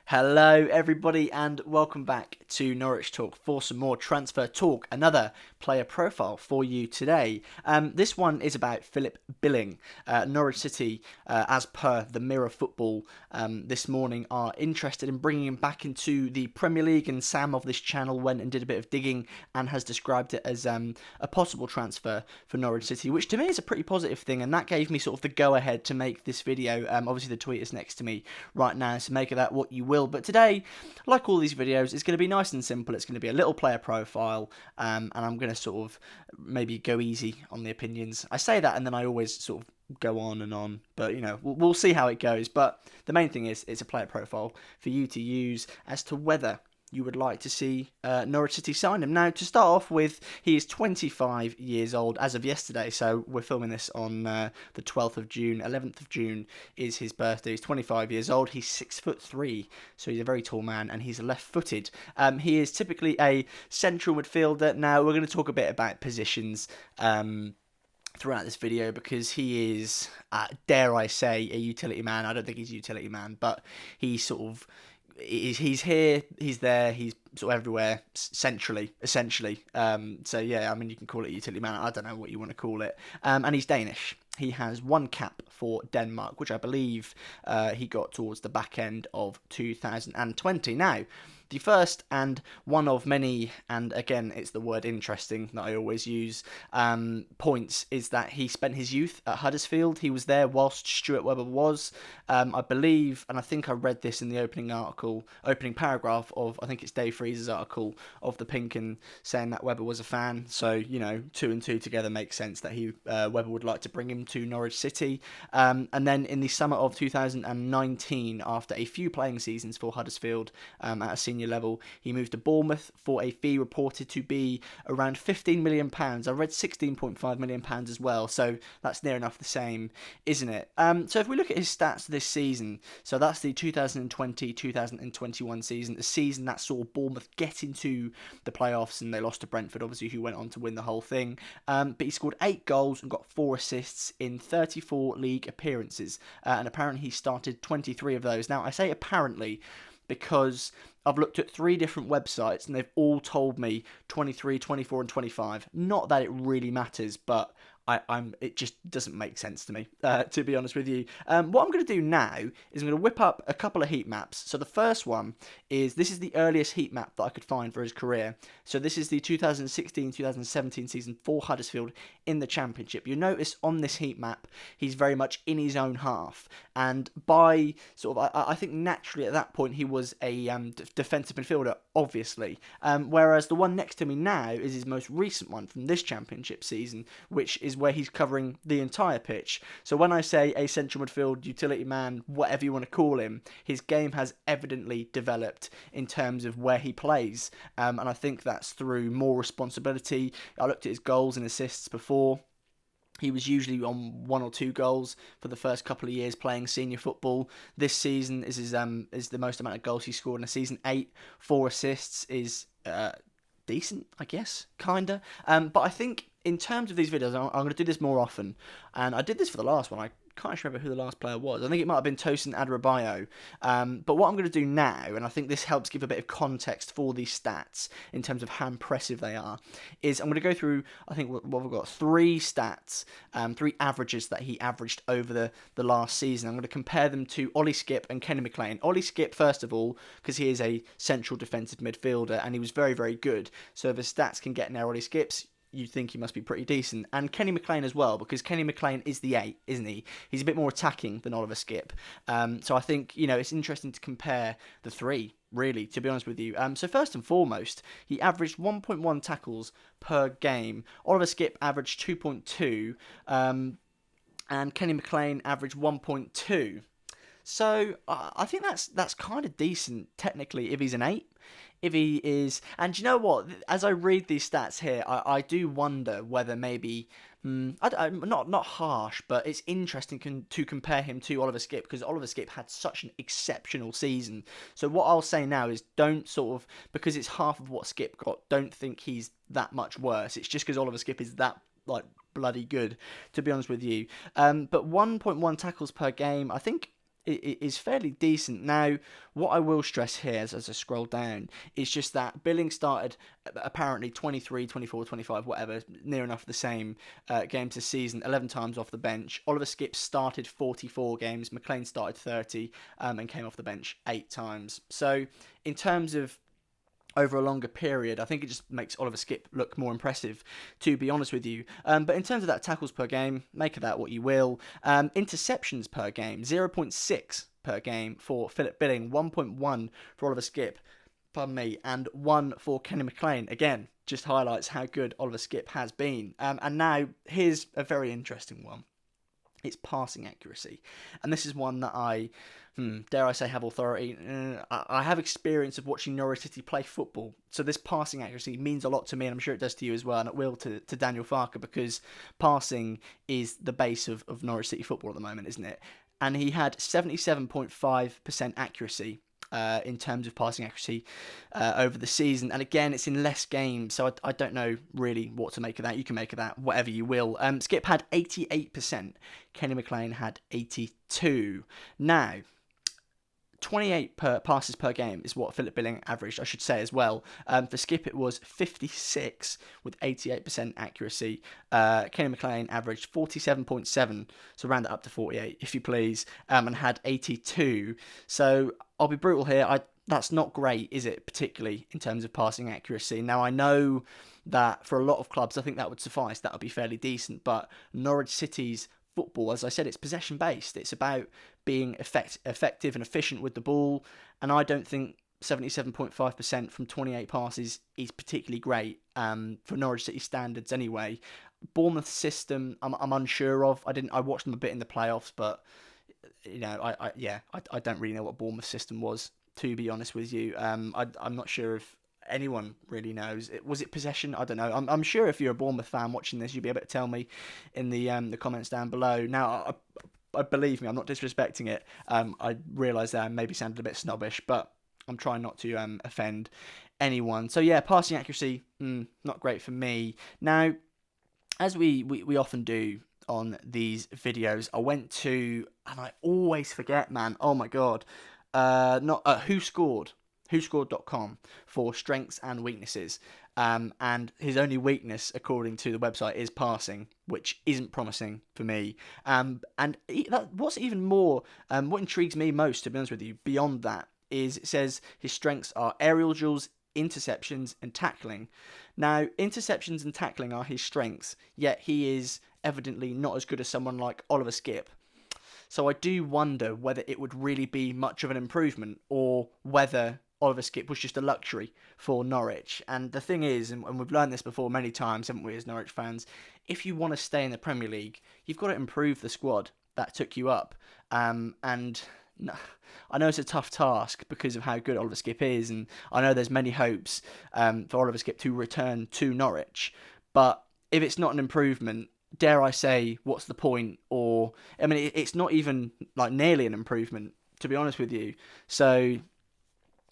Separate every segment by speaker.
Speaker 1: Hello, everybody, and welcome back to Norwich Talk for some more transfer talk. Another player profile for you today. This one is about Philip Billing. Norwich City, as per the Mirror Football this morning, are interested in bringing him back into the Premier League, and Sam of this channel went and did a bit of digging and has described it as a possible transfer for Norwich City, which to me is a pretty positive thing, and that gave me sort of the go-ahead to make this video. Obviously, the tweet is next to me right now, so make of that what you will. But today, like all these videos, it's going to be nice and simple. It's going to be a little player profile, and I'm going to sort of maybe go easy on the opinions. I say that, and then I always sort of go on and on, but we'll see how it goes. But the main thing is it's a player profile for you to use as to whether you would like to see Norwich City sign him. Now, to start off with, he is 25 years old as of yesterday, so we're filming this on the 12th of June. 11th of June is his birthday. He's 25 years old. He's 6'3", so he's a very tall man, and he's left-footed. He is typically a central midfielder. Now, we're going to talk a bit about positions throughout this video, because he is, dare I say, a utility man. I don't think he's a utility man, but he's sort of... He's here, he's there, he's sort of everywhere, centrally, essentially. So yeah, I mean, you can call it utility man. I don't know what you want to call it. And he's Danish. He has one cap for Denmark, which I believe he got towards the back end of 2020. Now, the first and one of many, and again, it's the word interesting that I always use, points, is that he spent his youth at Huddersfield. He was there whilst Stuart Webber was, I believe, and I think I read this in the opening paragraph of, I think it's Dave Freeze's article of the Pink 'Un, saying that Webber was a fan. So, two and two together makes sense that Webber would like to bring him to Norwich City. And then in the summer of 2019, after a few playing seasons for Huddersfield at a senior level, he moved to Bournemouth for a fee reported to be around £15 million. I read £16.5 million as well, so that's near enough the same, isn't it? So if we look at his stats this season, so that's the 2020-2021 season, the season that saw Bournemouth get into the playoffs, and they lost to Brentford, obviously, who went on to win the whole thing. But he scored 8 goals and got 4 assists in 34 league appearances, and apparently he started 23 of those. Now, I say apparently because I've looked at 3 different websites and they've all told me 23, 24 and 25. Not that it really matters, but it just doesn't make sense to me, to be honest with you. What I'm going to do now is I'm going to whip up a couple of heat maps. So the first one this is the earliest heat map that I could find for his career. So this is the 2016-2017 season for Huddersfield in the Championship. You'll notice on this heat map, he's very much in his own half. And by sort of, I think naturally at that point, he was a defensive midfielder, obviously. Whereas the one next to me now is his most recent one from this Championship season, which is where he's covering the entire pitch. So when I say a central midfield, utility man, whatever you want to call him, his game has evidently developed in terms of where he plays. And I think that's through more responsibility. I looked at his goals and assists before. He was usually on 1 or 2 goals for the first couple of years playing senior football. This season is the most amount of goals he scored in a season. 8, 4 assists is decent, I guess, kinda. But I think in terms of these videos, I'm going to do this more often. And I did this for the last one. I can't actually remember who the last player was. I think it might have been Tosin Adarabioyo. But what I'm going to do now, and I think this helps give a bit of context for these stats in terms of how impressive they are, is I'm going to go through, I think what we've got, 3 stats, 3 averages that he averaged over the last season. I'm going to compare them to Ollie Skipp and Kenny McLean. Ollie Skipp, first of all, because he is a central defensive midfielder, and he was very, very good. So if his stats can get in there, Ollie Skipp's, you'd think he must be pretty decent. And Kenny McLean as well, because Kenny McLean is the 8, isn't he? He's a bit more attacking than Oliver Skipp. So I think, it's interesting to compare the 3, really, to be honest with you. So first and foremost, he averaged 1.1 tackles per game. Oliver Skipp averaged 2.2, and Kenny McLean averaged 1.2. So I think that's kind of decent, technically, if he's an 8. If he is, and you know what? As I read these stats here, I do wonder whether maybe, not harsh, but it's interesting to compare him to Oliver Skipp, because Oliver Skipp had such an exceptional season. So what I'll say now is, don't sort of, because it's half of what Skipp got, don't think he's that much worse. It's just because Oliver Skipp is that bloody good, to be honest with you. But 1.1 tackles per game, I think is fairly decent. Now, what I will stress here as I scroll down is just that Billing started apparently 23, 24, 25, whatever, near enough the same games this season, 11 times off the bench. Oliver Skipp started 44 games, McLean started 30 and came off the bench 8 times. So in terms of over a longer period, I think it just makes Oliver Skipp look more impressive, to be honest with you. But in terms of that tackles per game, make of that what you will. Interceptions per game, 0.6 per game for Philip Billing, 1.1 for Oliver Skipp, pardon me, and 1 for Kenny McLean. Again, just highlights how good Oliver Skipp has been. And now, here's a very interesting one. It's passing accuracy. And this is one that I, dare I say, have authority. I have experience of watching Norwich City play football. So this passing accuracy means a lot to me, and I'm sure it does to you as well, and it will to Daniel Farker, because passing is the base of Norwich City football at the moment, isn't it? And he had 77.5% accuracy in terms of passing accuracy over the season. And again, it's in less games, so I don't know really what to make of that. You can make of that whatever you will. Skipp had 88%. Kenny McLean had 82%. Now, 28 passes per game is what Philip Billing averaged, I should say as well. For Skipp, it was 56 with 88% accuracy. Kenny McLean averaged 47.7, so round it up to 48 if you please, and had 82. So I'll be brutal here. That's not great, is it, particularly in terms of passing accuracy? Now, I know that for a lot of clubs, I think that would suffice. That would be fairly decent, but Norwich City's football, as I said, it's possession based. It's about being effective and efficient with the ball, and I don't think 77.5% from 28 passes is particularly great for Norwich City standards anyway. Bournemouth system, I'm unsure of. I watched them a bit in the playoffs, but you know, I don't really know what Bournemouth system was, to be honest with you. I'm not sure if anyone really knows. Was it possession? I don't know. I'm sure if you're a Bournemouth fan watching this, you'll be able to tell me in the comments down below. Now, I believe me, I'm not disrespecting it. I realise that I maybe sounded a bit snobbish, but I'm trying not to offend anyone. So yeah, passing accuracy, not great for me. Now, as we often do on these videos, I went to, and I always forget, man. Oh my god, whoscored.com for strengths and weaknesses. And his only weakness, according to the website, is passing, which isn't promising for me. What's even more, what intrigues me most, to be honest with you, beyond that, is it says his strengths are aerial duels, interceptions, and tackling. Now, interceptions and tackling are his strengths, yet he is evidently not as good as someone like Oliver Skipp. So I do wonder whether it would really be much of an improvement, or whether Oliver Skipp was just a luxury for Norwich. And the thing is, and we've learned this before many times, haven't we, as Norwich fans, if you want to stay in the Premier League, you've got to improve the squad that took you up. And I know it's a tough task because of how good Oliver Skipp is, and I know there's many hopes for Oliver Skipp to return to Norwich. But if it's not an improvement, dare I say, what's the point? Or, I mean, it's not even like nearly an improvement, to be honest with you. So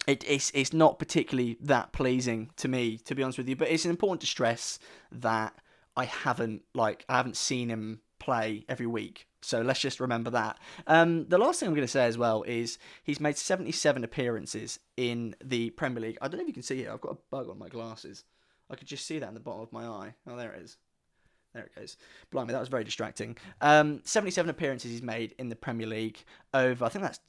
Speaker 1: it's not particularly that pleasing to me, to be honest with you. But it's important to stress that I haven't seen him play every week. So let's just remember that. The last thing I'm going to say as well is he's made 77 appearances in the Premier League. I don't know if you can see it. I've got a bug on my glasses. I could just see that in the bottom of my eye. Oh, there it is. There it goes. Blimey, that was very distracting. 77 appearances he's made in the Premier League over, I think that's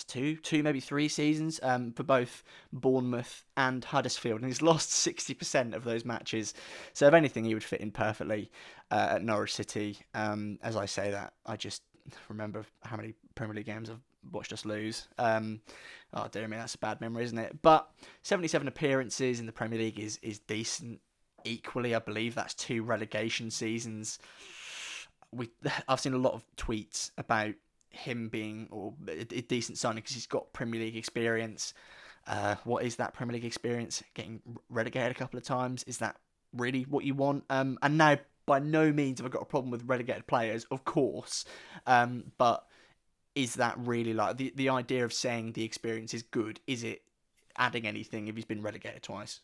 Speaker 1: two, maybe 3 seasons for both Bournemouth and Huddersfield, and he's lost 60% of those matches. So if anything, he would fit in perfectly at Norwich City. As I say that, I just remember how many Premier League games I've watched us lose. Oh dear me, that's a bad memory, isn't it? But 77 appearances in the Premier League is decent. Equally, I believe that's 2 relegation seasons. I've seen a lot of tweets about him being a decent signing because he's got Premier League experience. What is that Premier League experience? Getting relegated a couple of times, is that really what you want? And now, by no means have I got a problem with relegated players, of course, but is that really, like, the idea of saying the experience is good? Is it adding anything if he's been relegated twice?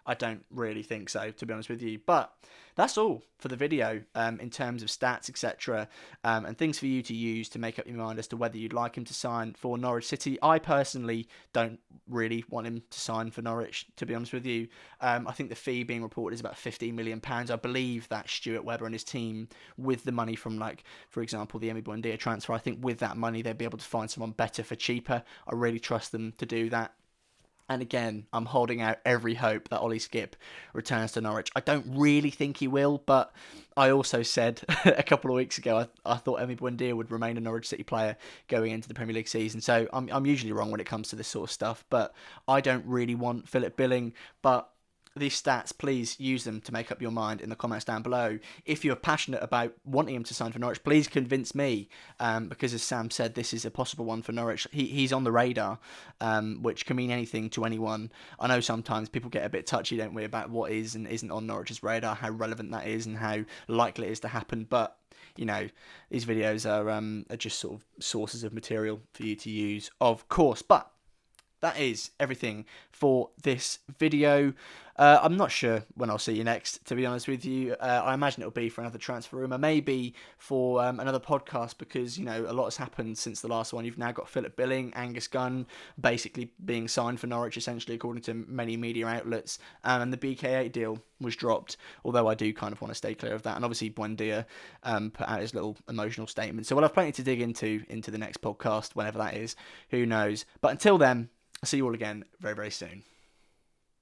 Speaker 1: I don't really think so, to be honest with you. But that's all for the video in terms of stats, etc., and things for you to use to make up your mind as to whether you'd like him to sign for Norwich City. I personally don't really want him to sign for Norwich, to be honest with you. I think the fee being reported is about £15 million. I believe that Stuart Webber and his team, with the money from, like, for example, the Emi Buendia transfer, I think with that money they'd be able to find someone better for cheaper. I really trust them to do that. And again, I'm holding out every hope that Ollie Skipp returns to Norwich. I don't really think he will, but I also said a couple of weeks ago I thought Emi Buendia would remain a Norwich City player going into the Premier League season. So I'm usually wrong when it comes to this sort of stuff, but I don't really want Philip Billing. But these stats, please use them to make up your mind in the comments down below. If you're passionate about wanting him to sign for Norwich, please convince me, because as Sam said, this is a possible one for Norwich. He's on the radar, which can mean anything to anyone. I know sometimes people get a bit touchy, don't we, about what is and isn't on Norwich's radar, how relevant that is and how likely it is to happen, but you know, these videos are just sort of sources of material for you to use, of course. But that is everything for this video. I'm not sure when I'll see you next, to be honest with you. I imagine it'll be for another transfer rumour, maybe for another podcast, because, you know, a lot has happened since the last one. You've now got Philip Billing, Angus Gunn, basically being signed for Norwich, essentially, according to many media outlets, and the BK8 deal was dropped, although I do kind of want to stay clear of that. And obviously Buendia put out his little emotional statement. So we'll have plenty to dig into the next podcast, whenever that is. Who knows? But until then, I'll see you all again very, very soon.